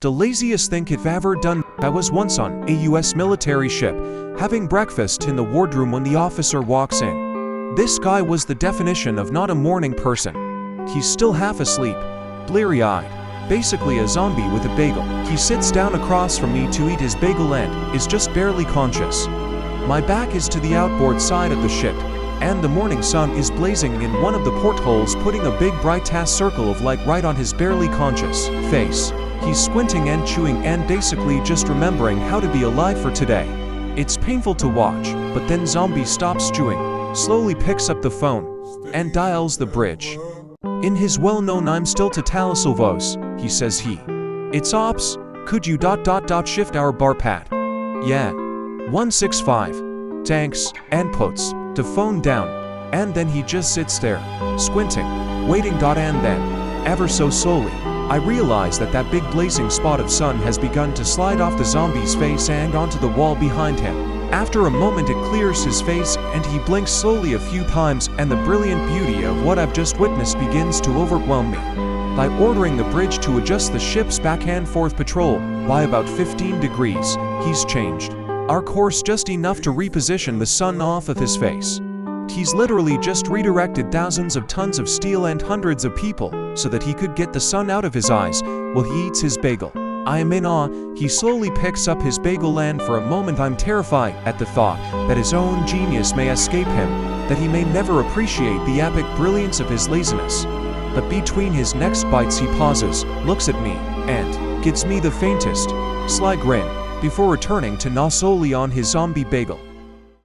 The laziest thing I've ever done. I was once on a US military ship, having breakfast in the wardroom when the officer walks in. This guy was the definition of not a morning person. He's still half asleep, bleary-eyed, basically a zombie with a bagel. He sits down across from me to eat his bagel and is just barely conscious. My back is to the outboard side of the ship, and the morning sun is blazing in one of the portholes, putting a big bright-ass circle of light right on his barely conscious face. He's squinting and chewing and basically just remembering how to be alive for today. It's painful to watch, but then zombie stops chewing, slowly picks up the phone, and dials the bridge. In his well-known "I'm still Totalisal" voice, he says "It's ops, could you shift our bar pat? Yeah. 165. Thanks," and puts the phone down. And then he just sits there, squinting, waiting. And then, ever so slowly, I realize that that big blazing spot of sun has begun to slide off the zombie's face and onto the wall behind him. After a moment it clears his face and he blinks slowly a few times, and the brilliant beauty of what I've just witnessed begins to overwhelm me. By ordering the bridge to adjust the ship's back and forth patrol by about 15 degrees, he's changed our course just enough to reposition the sun off of his face. He's literally just redirected thousands of tons of steel and hundreds of people so that he could get the sun out of his eyes while he eats his bagel. I am in awe. He slowly picks up his bagel, and for a moment I'm terrified at the thought that his own genius may escape him, that he may never appreciate the epic brilliance of his laziness. But between his next bites he pauses, looks at me, and gives me the faintest, sly grin before returning to gnaw solely on his zombie bagel.